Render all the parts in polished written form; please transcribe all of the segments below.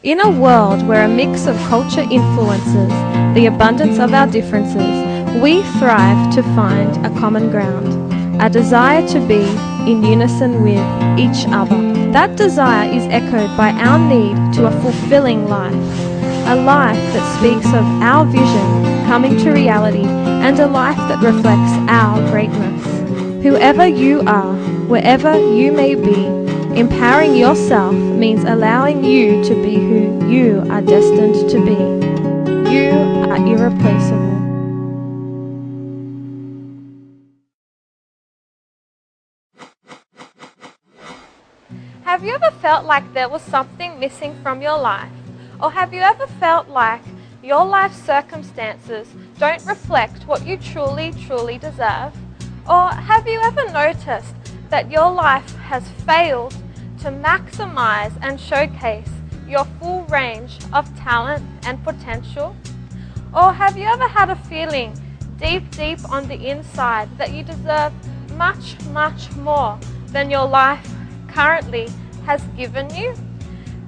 In a world where a mix of culture influences the abundance of our differences, we thrive to find a common ground, a desire to be in unison with each other. That desire is echoed by our need to a fulfilling life, a life that speaks of our vision coming to reality, and a life that reflects our greatness. Whoever you are, wherever you may be, empowering yourself means allowing you to be who you are destined to be. You are irreplaceable. Have you ever felt like there was something missing from your life? Or have you ever felt like your life circumstances don't reflect what you truly deserve? Or have you ever noticed that your life has failed to maximize and showcase your full range of talent and potential? Or have you ever had a feeling deep on the inside that you deserve much more than your life currently has given you?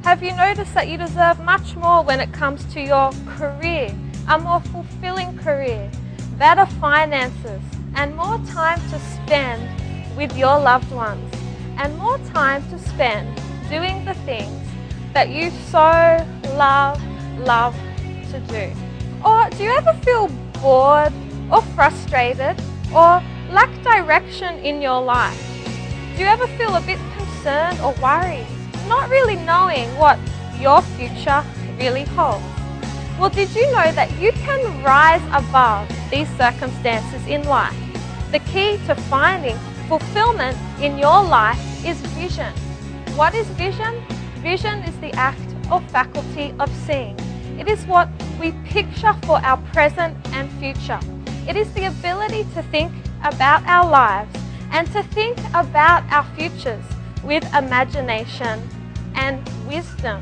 Have you noticed that you deserve much more when it comes to your career, a more fulfilling career, better finances, and more time to spend with your loved ones, and more time to spend doing the things that you so love to do? Or do you ever feel bored or frustrated or lack direction in your life? Do you ever feel a bit concerned or worried, not really knowing what your future really holds? Well, did you know that you can rise above these circumstances in life? The key to finding fulfillment in your life is vision. What is vision? Vision is the act or faculty of seeing. It is what we picture for our present and future. It is the ability to think about our lives and to think about our futures with imagination and wisdom.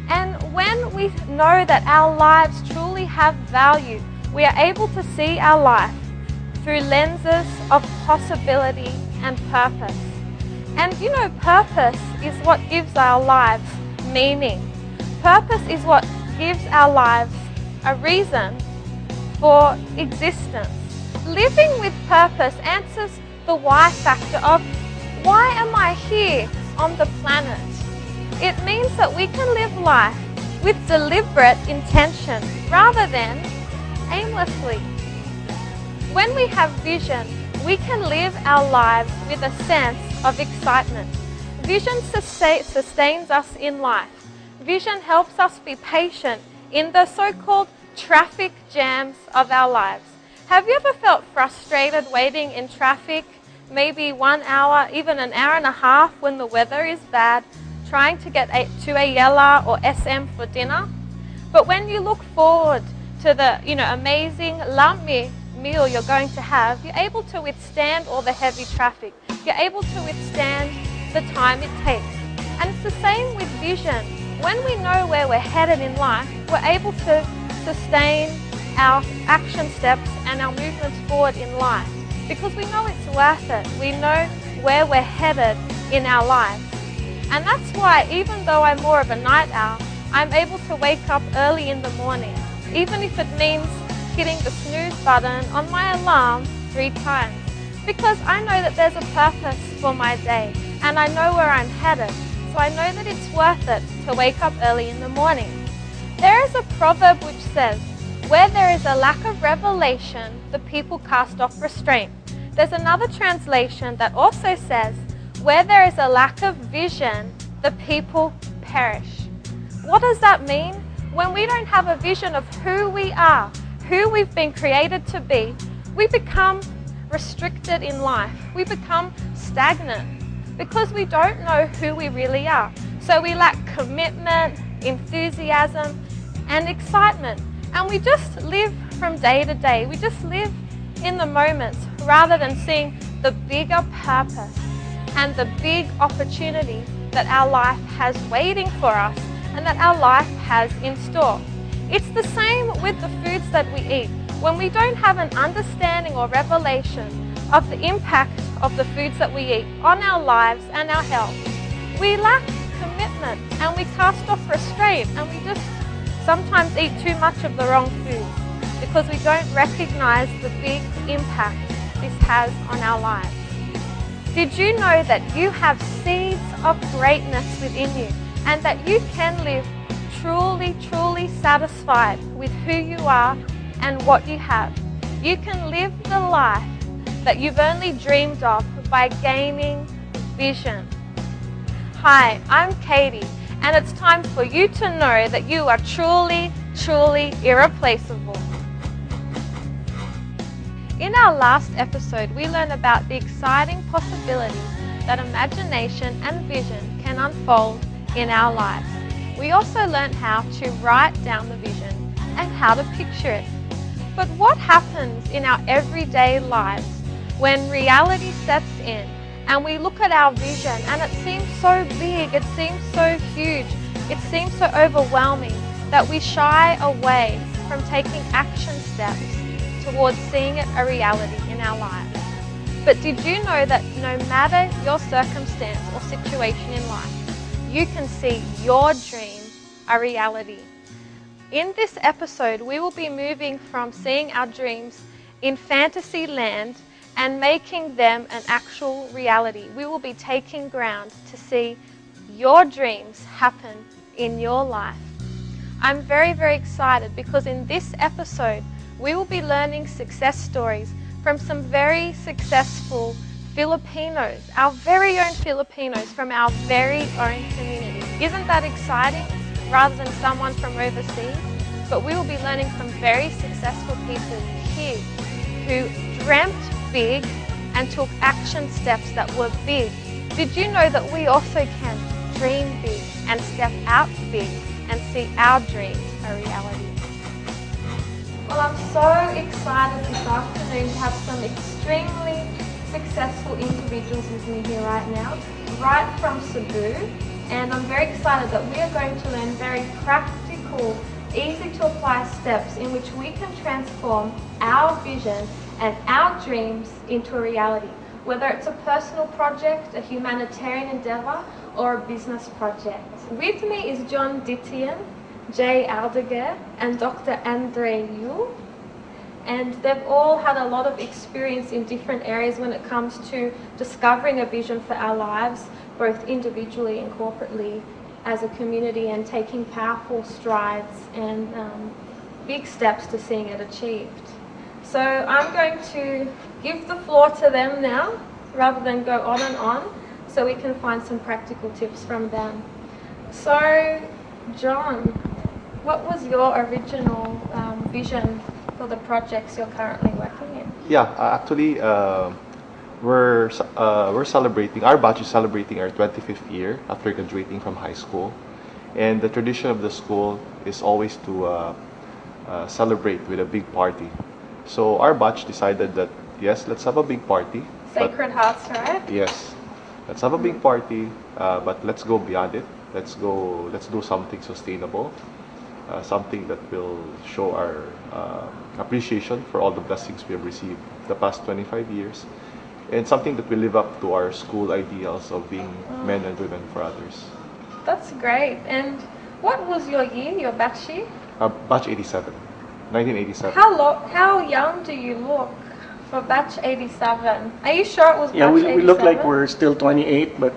And when we know that our lives truly have value, we are able to see our life through lenses of possibility and purpose. And you know, purpose is what gives our lives meaning. Purpose is what gives our lives a reason for existence. Living with purpose answers the why factor of why am I here on the planet? It means that we can live life with deliberate intention rather than aimlessly. When we have vision, we can live our lives with a sense of excitement. Vision sustains us in life. Vision helps us be patient in the so-called traffic jams of our lives. Have you ever felt frustrated waiting in traffic, maybe 1 hour, even an hour and a half when the weather is bad, trying to get to a Yella or SM for dinner? But when you look forward to the amazing lump meal you're going to have, you're able to withstand all the heavy traffic. You're able to withstand the time it takes. And it's the same with vision. When we know where we're headed in life, we're able to sustain our action steps and our movements forward in life because we know it's worth it. We know where we're headed in our lives. And that's why, even though I'm more of a night owl, I'm able to wake up early in the morning, even if it means hitting the snooze button on my alarm 3 times, because I know that there's a purpose for my day and I know where I'm headed, so I know that it's worth it to wake up early in the morning. There is a proverb which says, where there is a lack of revelation, the people cast off restraint. There's another translation that also says, where there is a lack of vision, the people perish. What does that mean? When we don't have a vision of who we are, who we've been created to be, we become restricted in life. We become stagnant because we don't know who we really are. So we lack commitment, enthusiasm, and excitement. And we just live from day to day. We just live in the moments rather than seeing the bigger purpose and the big opportunity that our life has waiting for us and that our life has in store. It's the same with the foods that we eat. When we don't have an understanding or revelation of the impact of the foods that we eat on our lives and our health, we lack commitment resentment, and we cast off restraint, and we just sometimes eat too much of the wrong food because we don't recognize the big impact this has on our lives. Did you know that you have seeds of greatness within you and that you can live truly, truly satisfied with who you are and what you have? You can live the life that you've only dreamed of by gaining vision. Hi, I'm Katy, and it's time for you to know that you are truly, truly irreplaceable. In our last episode, we learned about the exciting possibilities that imagination and vision can unfold in our lives. We also learned how to write down the vision and how to picture it. But what happens in our everyday lives when reality sets in and we look at our vision and it seems so big, it seems so huge, it seems so overwhelming that we shy away from taking action steps towards seeing it a reality in our lives? But did you know that no matter your circumstance or situation in life, you can see your dream a reality? In this episode, we will be moving from seeing our dreams in fantasy land and making them an actual reality. We will be taking ground to see your dreams happen in your life. I'm very, very excited because in this episode, we will be learning success stories from some very successful Filipinos, our very own Filipinos from our very own community. Isn't that exciting? Rather than someone from overseas. But we will be learning from very successful people here who dreamt big and took action steps that were big. Did you know that we also can dream big and step out big and see our dreams a reality? Well, I'm so excited this afternoon to have some extremely successful individuals with me here right now, right from Cebu. And I'm very excited that we are going to learn very practical, easy to apply steps in which we can transform our vision and our dreams into a reality, whether it's a personal project, a humanitarian endeavor, or a business project. With me is John Dittian, Jay Aldeguer, and Dr. Andre Yu. And they've all had a lot of experience in different areas when it comes to discovering a vision for our lives, both individually and corporately as a community, and taking powerful strides and big steps to seeing it achieved. So I'm going to give the floor to them now, rather than go on and on, so we can find some practical tips from them. So, John, what was your original vision for the projects you're currently working in? Yeah, actually, we're celebrating. Our batch is celebrating our 25th year after graduating from high school, and the tradition of the school is always to celebrate with a big party. So our batch decided that yes, let's have a big party. Sacred Hearts, right? Yes, let's have a big party, but let's go beyond it. Let's do something sustainable. Something that will show our appreciation for all the blessings we have received the past 25 years, and something that will live up to our school ideals of being men and women for others. That's great. And what was your year, your batch year? Batch 87, 1987. How young do you look for batch 87? Are you sure it was Yeah, batch 87? we look like we're still 28, but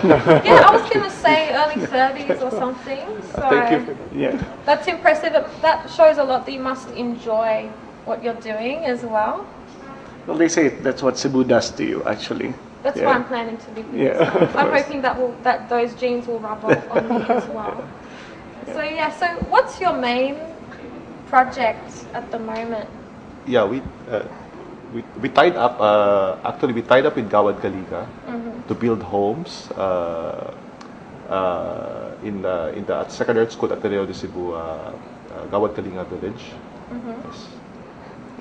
Yeah, I was going to say early 30s or something. So Thank you. yeah. that's impressive. That shows a lot that you must enjoy what you're doing as well. Well, they say that's what Cebu does to you, actually. That's Yeah. why I'm planning to be with Yeah, yourself. of I'm course. hoping that those genes will rub off on me as well. So yeah, so what's your main project at the moment? Yeah, we tied up. Actually, we tied up with Gawad Kalinga to build homes in the Second Earth School at Ateneo de Cebu, Gawad Kalinga Village. Yes.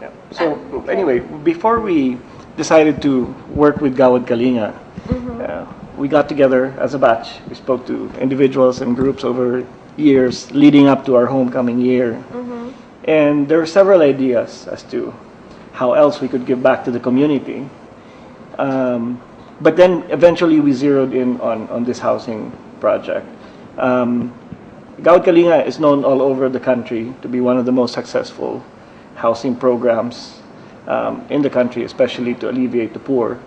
Yeah. So anyway, before we decided to work with Gawad Kalinga, we got together as a batch. We spoke to individuals and groups over years leading up to our homecoming year. And there were several ideas as to how else we could give back to the community. But then eventually we zeroed in on this housing project. Gawad Kalinga is known all over the country to be one of the most successful housing programs in the country, especially to alleviate the poor.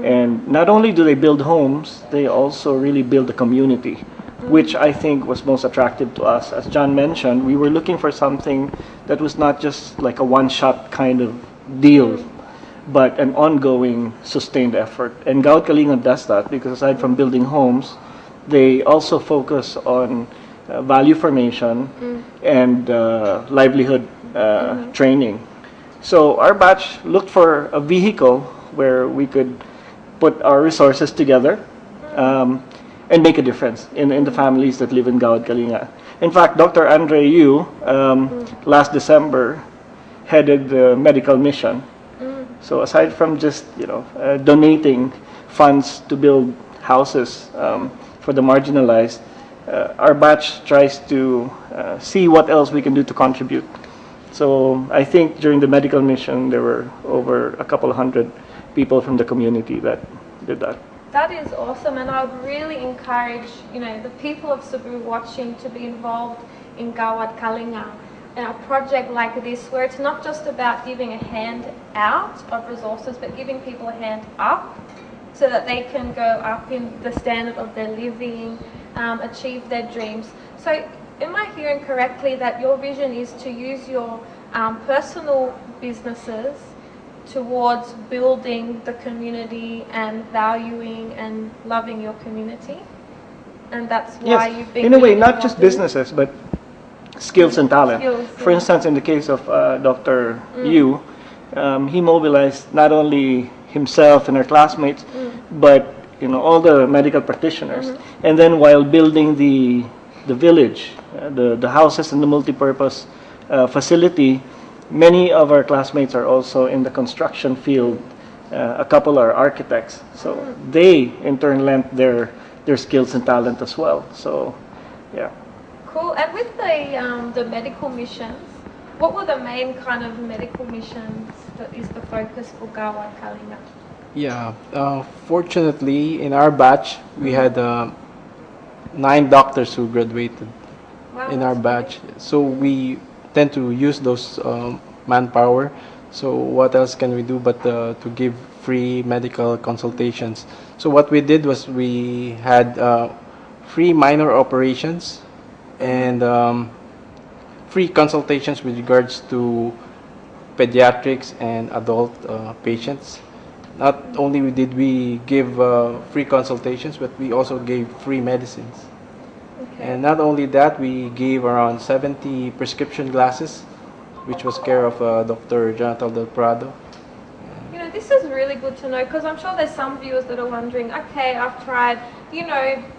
And not only do they build homes, they also really build a community, which I think was most attractive to us. As John mentioned, we were looking for something that was not just like a one-shot kind of deal, but an ongoing, sustained effort. And Gawad Kalinga does that because aside from building homes, they also focus on value formation and livelihood training. So our batch looked for a vehicle where we could put our resources together and make a difference in the families that live in Gawad Kalinga. In fact, Dr. Andre Yu, last December, headed the medical mission. So aside from just donating funds to build houses for the marginalized, our batch tries to see what else we can do to contribute. So I think during the medical mission, there were over a couple hundred people from the community that did that. That is awesome, and I would really encourage, the people of Cebu watching to be involved in Gawad Kalinga in a project like this, where it's not just about giving a hand out of resources, but giving people a hand up so that they can go up in the standard of their living, achieve their dreams. So am I hearing correctly that your vision is to use your personal businesses towards building the community and valuing and loving your community? And that's why you've been... In a way, not just businesses, but skills and talent. For instance, in the case of Dr. Yu, he mobilized not only himself and our classmates, but all the medical practitioners. And then while building the village, the houses and the multipurpose facility, many of our classmates are also in the construction field. A couple are architects, so they in turn lent their skills and talent as well. So, yeah. Cool. And with the medical missions, what were the main kind of medical missions that is the focus for Gawad Kalinga? Yeah, fortunately in our batch we had 9 doctors who graduated in our batch. So we tend to use those manpower. So what else can we do but to give free medical consultations? So what we did was we had free minor operations and free consultations with regards to pediatrics and adult patients. Not only did we give free consultations, but we also gave free medicines. Okay. And not only that, we gave around 70 prescription glasses, which was care of Dr. Jonathan Del Prado. This is really good to know, because I'm sure there's some viewers that are wondering, okay, I've tried,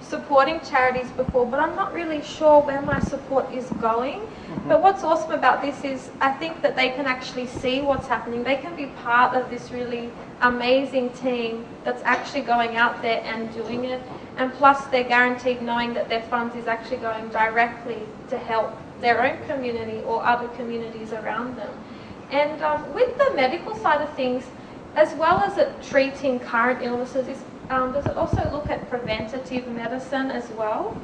supporting charities before, but I'm not really sure where my support is going. But what's awesome about this is I think that they can actually see what's happening. They can be part of this really amazing team that's actually going out there and doing it. And plus they're guaranteed knowing that their funds is actually going directly to help their own community or other communities around them. And with the medical side of things, as well as it treating current illnesses, does it also look at preventative medicine as well?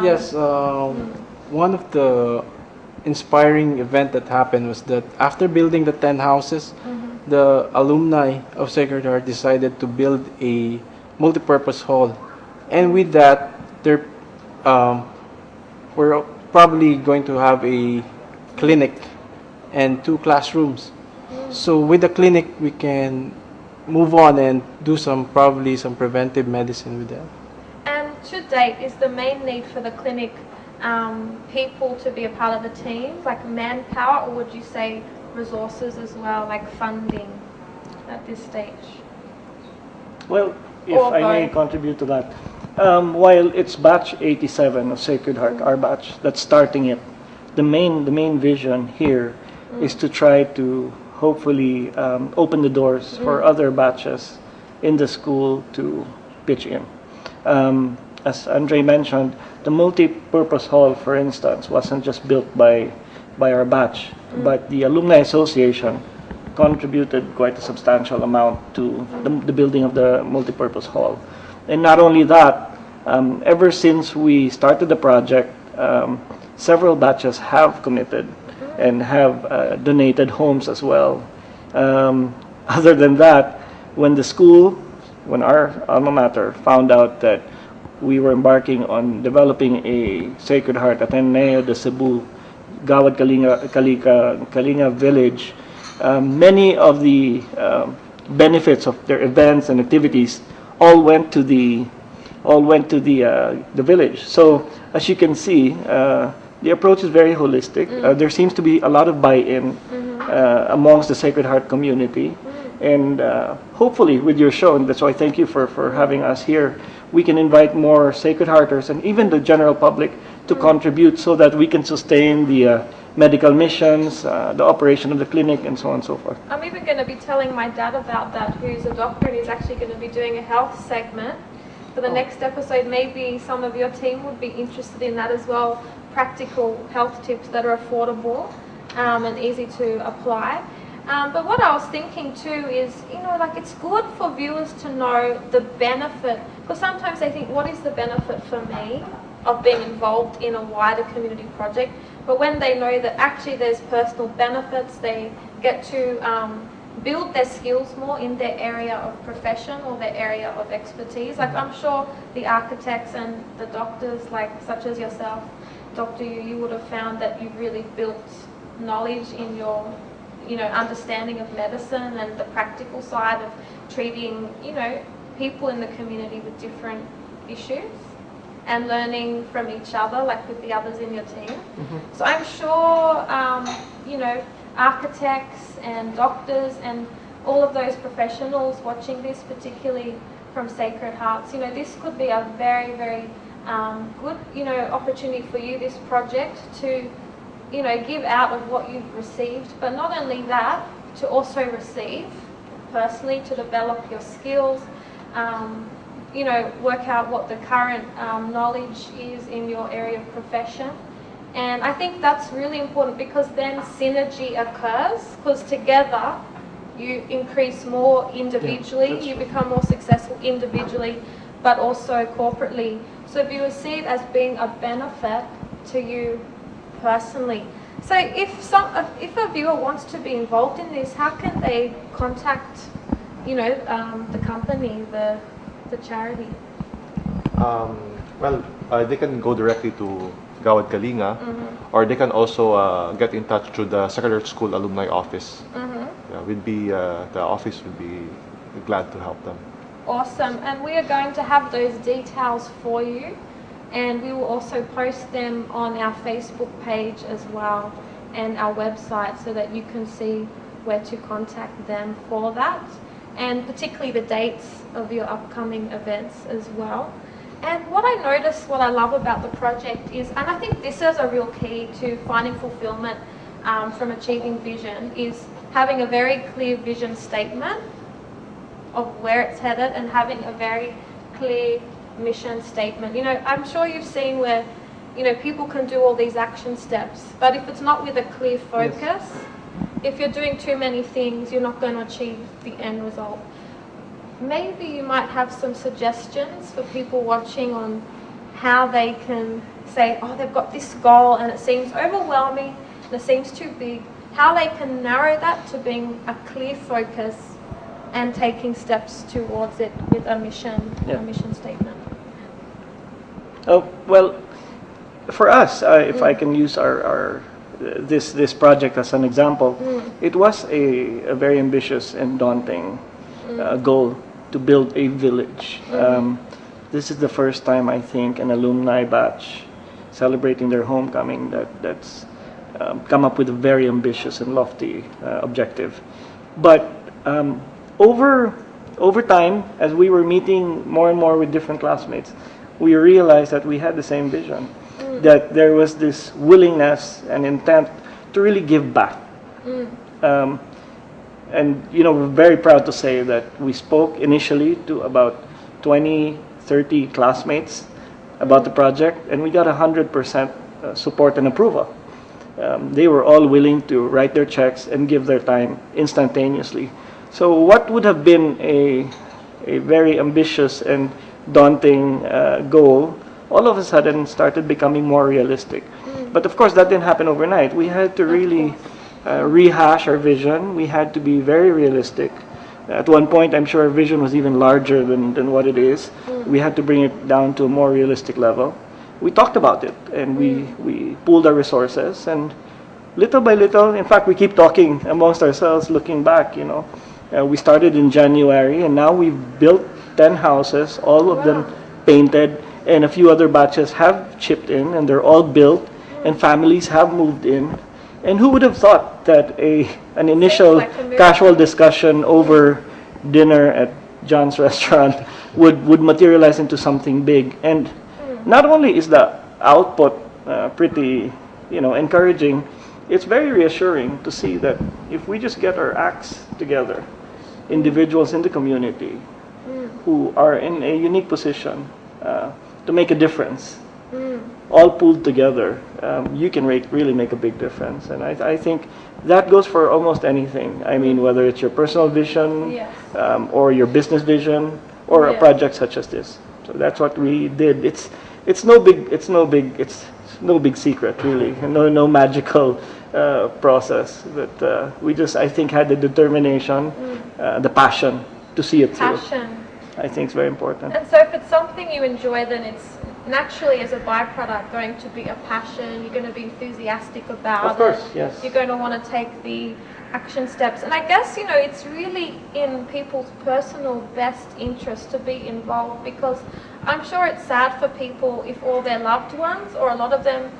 Yes, one of the inspiring event that happened was that after building the 10 houses, the alumni of Sacred Heart decided to build a multi-purpose hall. And with that, we're probably going to have a clinic and 2 classrooms. So with the clinic, we can move on and do probably some preventive medicine with that. And to date, is the main need for the clinic people to be a part of the team, like manpower, or would you say resources as well, like funding at this stage? Well, if I may contribute to that. While it's batch 87 of Sacred Heart, our batch that's starting it, the main vision here is to try to hopefully open the doors for other batches in the school to pitch in. As Andre mentioned, the multi-purpose hall, for instance, wasn't just built by our batch, but the Alumni Association contributed quite a substantial amount to the building of the multi-purpose hall. And not only that, Ever since we started the project, several batches have committed and have donated homes as well. Other than that, when our alma mater found out that we were embarking on developing a Sacred Heart Ateneo de Cebu, Gawad Kalinga village, many of the benefits of their events and activities all went to the village. So as you can see, the approach is very holistic. There seems to be a lot of buy-in amongst the Sacred Heart community. And hopefully with your show, and that's why thank you for having us here, we can invite more Sacred Hearters and even the general public to contribute so that we can sustain the medical missions, the operation of the clinic, and so on and so forth. I'm even going to be telling my dad about that, who's a doctor, and he's actually going to be doing a health segment for the next episode. Maybe some of your team would be interested in that as well. Practical health tips that are affordable and easy to apply. But what I was thinking too is, like it's good for viewers to know the benefit, because sometimes they think, what is the benefit for me of being involved in a wider community project? But when they know that actually there's personal benefits, they get to build their skills more in their area of profession or their area of expertise. Like I'm sure the architects and the doctors, like such as yourself, Dr. you would have found that you've really built knowledge in your understanding of medicine and the practical side of treating, people in the community with different issues and learning from each other, like with the others in your team. So I'm sure, architects and doctors and all of those professionals watching this, particularly from Sacred Hearts, this could be a very, very good, opportunity for you, this project, to give out of what you've received, but not only that, to also receive personally, to develop your skills, work out what the current knowledge is in your area of profession. And I think that's really important, because then synergy occurs, because together you increase more individually, you become more successful individually, but also corporately. So if you see it as being a benefit to you personally. So if a viewer wants to be involved in this, how can they contact, the company, the charity? They can go directly to Gawad Kalinga, or they can also get in touch through the Sacred Heart School Alumni Office. The office would be glad to help them. Awesome, and we are going to have those details for you. And we will also post them on our Facebook page as well and our website, so that you can see where to contact them for that, and particularly the dates of your upcoming events as well. And what I noticed, what I love about the project is, and I think this is a real key to finding fulfillment from achieving vision, is having a very clear vision statement of where it's headed and having a very clear mission statement. I'm sure you've seen where, people can do all these action steps, but if it's not with a clear focus, if you're doing too many things, you're not going to achieve the end result. Maybe you might have some suggestions for people watching on how they can say, oh, they've got this goal and it seems overwhelming and it seems too big, how they can narrow that to being a clear focus and taking steps towards it with a mission statement. Well, for us, if I can use this project as an example, it was a very ambitious and daunting goal to build a village. This is the first time, I think, an alumni batch celebrating their homecoming that's come up with a very ambitious and lofty objective. But over time, as we were meeting more and more with different classmates, we realized that we had the same vision, that there was this willingness and intent to really give back. And we're very proud to say that we spoke initially to about 20, 30 classmates about the project, and we got 100% support and approval. They were all willing to write their checks and give their time instantaneously. So what would have been a very ambitious and daunting goal, all of a sudden started becoming more realistic. But of course, that didn't happen overnight. We had to really rehash our vision. We had to be very realistic. At one point, I'm sure our vision was even larger than what it is. We had to bring it down to a more realistic level. We talked about it, and we pooled our resources, and little by little, in fact, we keep talking amongst ourselves, looking back, you know. We started in January, and now we've built 10 houses, all of them painted, and a few other batches have chipped in, and they're all built, and families have moved in. And who would have thought that an initial casual discussion over dinner at John's restaurant would materialize into something big? And not only is the output pretty, you know, encouraging, it's very reassuring to see that if we just get our acts together, individuals in the community who are in a unique position to make a difference, all pulled together, you can really make a big difference. And I think that goes for almost anything. I mean, whether it's your personal vision, or your business vision, or a project such as this. So that's what we did. It's no big secret, really. No magical process. But we just, I think, had the determination, the passion to see it through. I think it's very important. And so if it's something you enjoy, then it's naturally, as a byproduct, going to be a passion. You're going to be enthusiastic about it. Of course, yes. You're going to want to take the action steps. And I guess, you know, it's really in people's personal best interest to be involved, because I'm sure it's sad for people if all their loved ones, or a lot of them,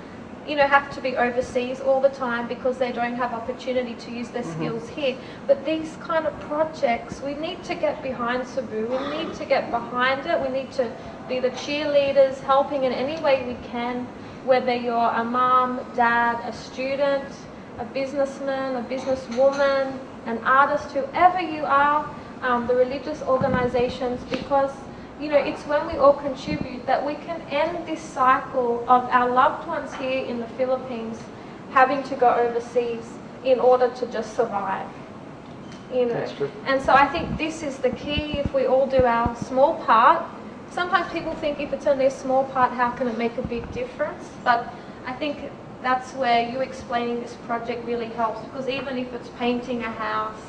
you know, have to be overseas all the time because they don't have opportunity to use their skills here. But these kind of projects, we need to get behind Cebu. We need to get behind it. We need to be the cheerleaders, helping in any way we can, whether you're a mom, dad, a student, a businessman, a businesswoman, an artist, whoever you are, the religious organizations, because, you know, it's when we all contribute that we can end this cycle of our loved ones here in the Philippines having to go overseas in order to just survive. You know. That's true. And so I think this is the key. If we all do our small part, sometimes people think if it's only a small part, how can it make a big difference? But I think that's where you explaining this project really helps, because even if it's painting a house,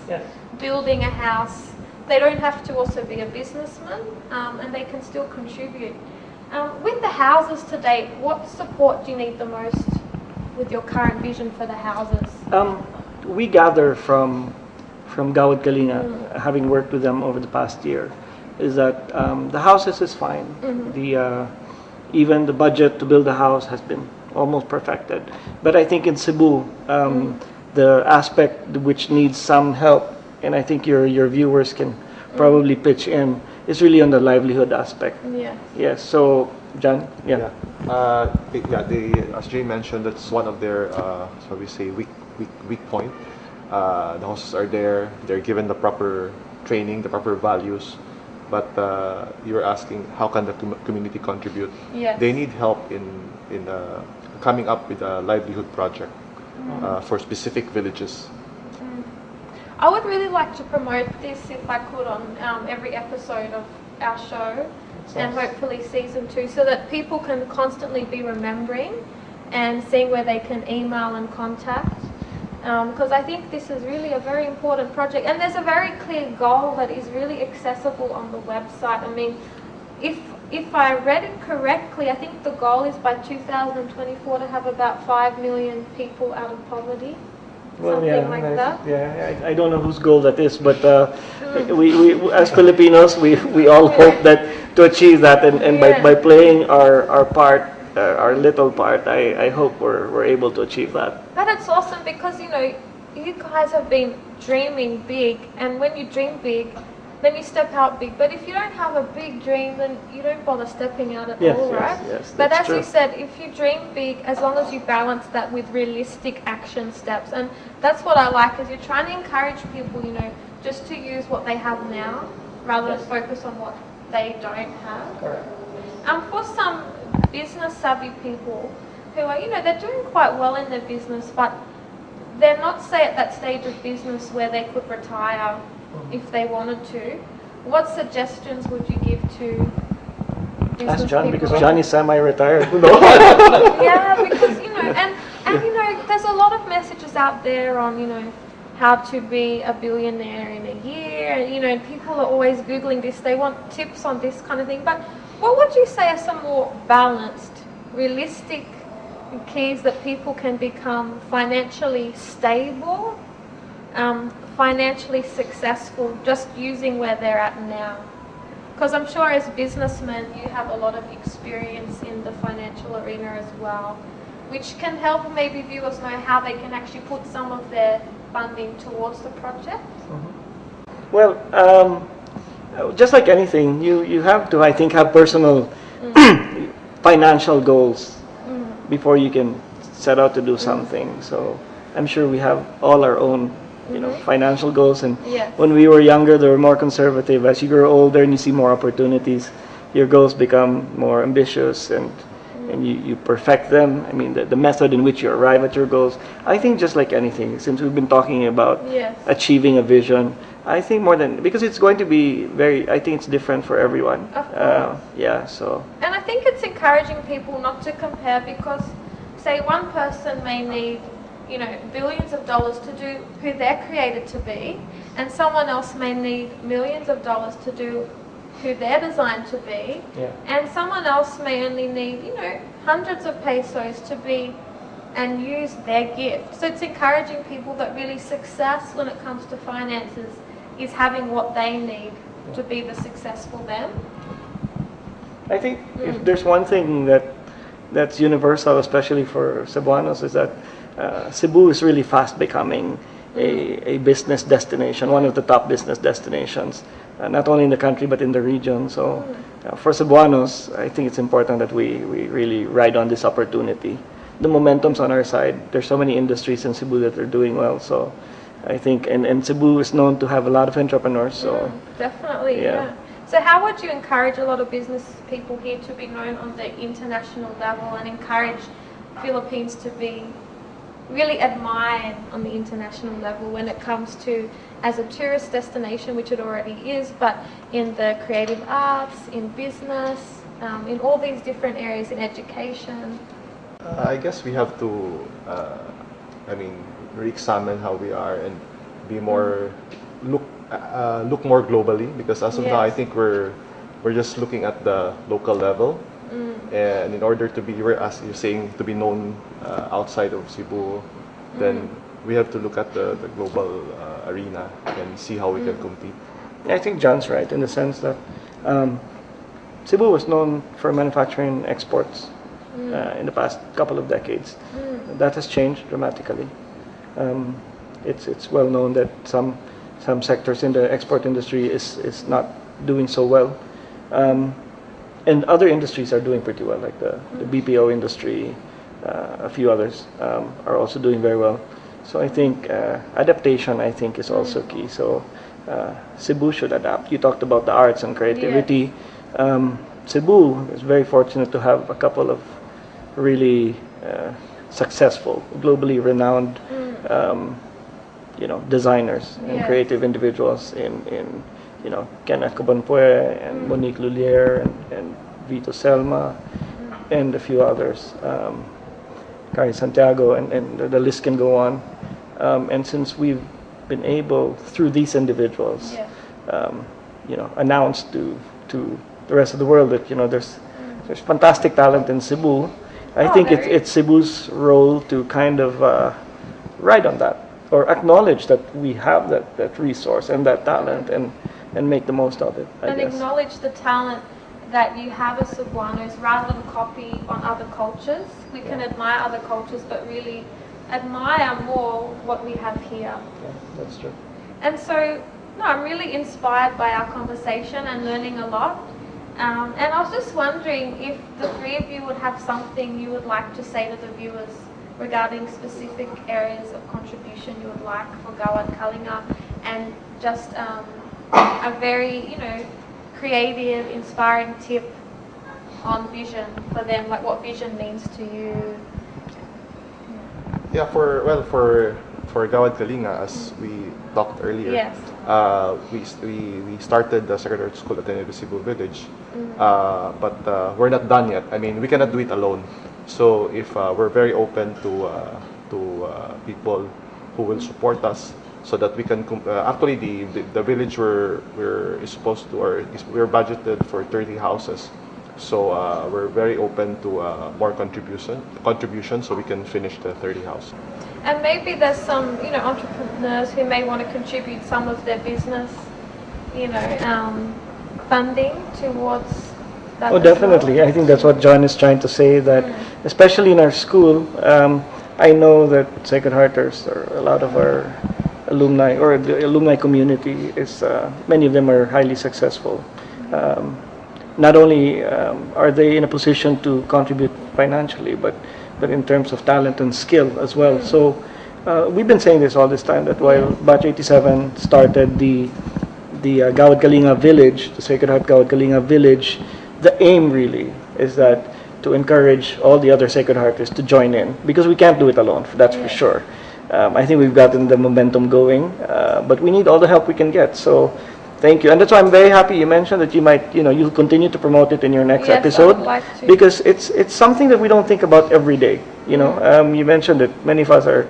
building a house, they don't have to also be a businessman, and they can still contribute. With the houses to date, what support do you need the most with your current vision for the houses? We gather from Gawad Kalinga, having worked with them over the past year, is that the houses is fine. Even the budget to build a house has been almost perfected. But I think in Cebu, the aspect which needs some help, and I think your viewers can probably pitch in, is really on the livelihood aspect. Yes. So, John. As Jay mentioned, that's one of their, so we say, weak point. The houses are there. They're given the proper training, the proper values. But you were asking, how can the community contribute? They need help in coming up with a livelihood project for specific villages. I would really like to promote this, if I could, on every episode of our show, and hopefully season 2, so that people can constantly be remembering and seeing where they can email and contact. Because I think this is really a very important project, and there's a very clear goal that is really accessible on the website. I mean, if I read it correctly, I think the goal is by 2024 to have about 5 million people out of poverty. Well, something like that. Yeah, I don't know whose goal that is, but we as Filipinos, we all hope that to achieve that, and by playing our part, our little part, I hope we're able to achieve that. But it's awesome because, you know, you guys have been dreaming big, and when you dream big, then you step out big. But if you don't have a big dream, then you don't bother stepping out at all, right? Yes, but as true. you said, if you dream big, as long as you balance that with realistic action steps, and that's what I like, is you're trying to encourage people, you know, just to use what they have now, rather than focus on what they don't have. Correct. For some business savvy people who are, you know, they're doing quite well in their business, but they're not, say, at that stage of business where they could retire if they wanted to, what suggestions would you give to business Ask John, people. because John is semi-retired. Yeah, because and there's a lot of messages out there on how to be a billionaire in a year, and people are always googling this. They want tips on this kind of thing. But what would you say are some more balanced, realistic keys that people can become financially stable, financially successful, just using where they're at now? Because I'm sure as businessmen you have a lot of experience in the financial arena as well, which can help maybe viewers know how they can actually put some of their funding towards the project. Well, just like anything, you have to, I think, have personal financial goals before you can set out to do something. So I'm sure we have all our own financial goals, and Yes. when we were younger they were more conservative. As you grow older and you see more opportunities, your goals become more ambitious, and you perfect them. I mean, the method in which you arrive at your goals. I think just like anything, since we've been talking about Yes. achieving a vision, I think more than, because it's going to be I think it's different for everyone. Of course. Yeah, so. And I think it's encouraging people not to compare, because say one person may need billions of dollars to do who they're created to be, and someone else may need millions of dollars to do who they're designed to be, Yeah. and someone else may only need hundreds of pesos to be and use their gift. So it's encouraging people that really success when it comes to finances is having what they need to be the successful them. I think if there's one thing that's universal, especially for Cebuanos, is that Cebu is really fast becoming a business destination, one of the top business destinations, not only in the country but in the region. So for Cebuanos, I think it's important that we really ride on this opportunity. The momentum's on our side. There's so many industries in Cebu that are doing well. So I think, and Cebu is known to have a lot of entrepreneurs. So Definitely, Yeah. yeah. So how would you encourage a lot of business people here to be known on the international level, and encourage Philippines to be really admired on the international level when it comes to, as a tourist destination, which it already is, but in the creative arts, in business, in all these different areas, in education? I guess we have to, re-examine how we are and be more look more globally, because as of now I Yes. think we're just looking at the local level, and in order to be, as you're saying, to be known outside of Cebu, then we have to look at the global arena and see how we can compete. I think John's right in the sense that Cebu was known for manufacturing exports in the past couple of decades. That has changed dramatically. It's well known that some sectors in the export industry is not doing so well, and other industries are doing pretty well, like the BPO industry. A few others are also doing very well. So I think adaptation, I think, is also key. So Cebu should adapt. You talked about the arts and creativity. Cebu is very fortunate to have a couple of really successful, globally renowned designers and creative individuals in Kenneth Cabanpue and Monique Lulier and Vito Selma and a few others, Kari Santiago, and the list can go on. And since we've been able, through these individuals, announce to the rest of the world that there's fantastic talent in Cebu, I think it's Cebu's role to kind of ride on that, or acknowledge that we have that resource and that talent, and make the most of it, I guess. Acknowledge the talent that you have as Cebuanos, rather than copy on other cultures. We can admire other cultures, but really admire more what we have here. Yeah, that's true. And so, I'm really inspired by our conversation and learning a lot. And I was just wondering if the three of you would have something you would like to say to the viewers regarding specific areas of contribution you would like for Gawad Kalinga, and just a very, creative, inspiring tip on vision for them, like what vision means to you. Yeah, for Gawad Kalinga, as we talked earlier, Yes. we started the Secretariat School at the Irreplaceable Village but we're not done yet. I mean, we cannot do it alone. So if we're very open to people who will support us, so that we can actually the village we're is supposed to, or we're budgeted for 30 houses. So we're very open to more contribution, so we can finish the 30 house. And maybe there's some, entrepreneurs who may want to contribute some of their business, funding towards that. Oh, definitely. I think that's what John is trying to say, that especially in our school, I know that Sacred Hearters, or a lot of our alumni, or the alumni community, is many of them are highly successful. Not only are they in a position to contribute financially, but in terms of talent and skill as well. So we've been saying this all this time, that while Batch 87 started the Gawad Kalinga village, the Sacred Heart Gawad Kalinga village, the aim really is that to encourage all the other Sacred Hearters to join in, because we can't do it alone, that's for sure. I think we've gotten the momentum going, but we need all the help we can get. So thank you, and that's why I'm very happy you mentioned that you might, you'll continue to promote it in your next episode, I would like to. because it's something that we don't think about every day. You mentioned that many of us are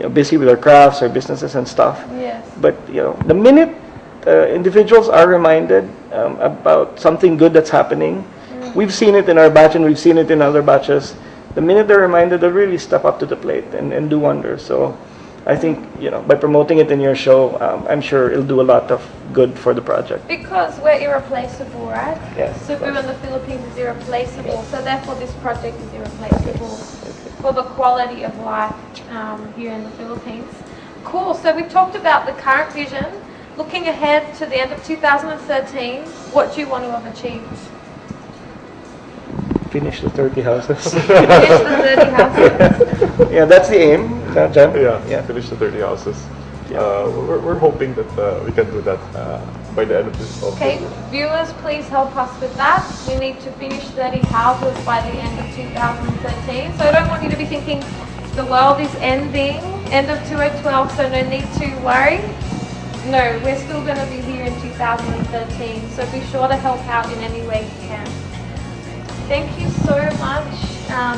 busy with our crafts, our businesses and stuff. Yes. But the minute individuals are reminded about something good that's happening, we've seen it in our batch and we've seen it in other batches. The minute they're reminded, they'll really step up to the plate and do wonders. So I think, by promoting it in your show, I'm sure it'll do a lot of good for the project. Because we're irreplaceable, right? Yes. Subu in the Philippines is irreplaceable, so therefore this project is irreplaceable for the quality of life here in the Philippines. Cool, so we talked about the current vision. Looking ahead to the end of 2013, what do you want to have achieved? Finish the 30 houses. Finish the 30 houses. Yeah, that's the aim, John? Yeah, finish the 30 houses. We're hoping that we can do that by the end of this. Okay, viewers, please help us with that. We need to finish 30 houses by the end of 2013. So I don't want you to be thinking the world is ending, end of 2012, so no need to worry. No, we're still going to be here in 2013, so be sure to help out in any way you can. Thank you so much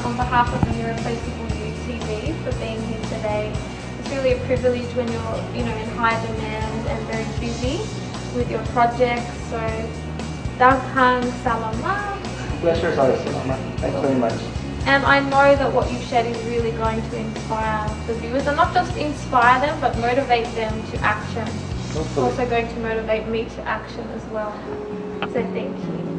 on behalf of the Irreplaceable Youth TV for being here today. It's really a privilege when you're, in high demand and very busy with your projects. So, daghang salamat. Pleasure, salamat. Thanks very much. And I know that what you've shared is really going to inspire the viewers, and not just inspire them, but motivate them to action. It's also going to motivate me to action as well. So thank you.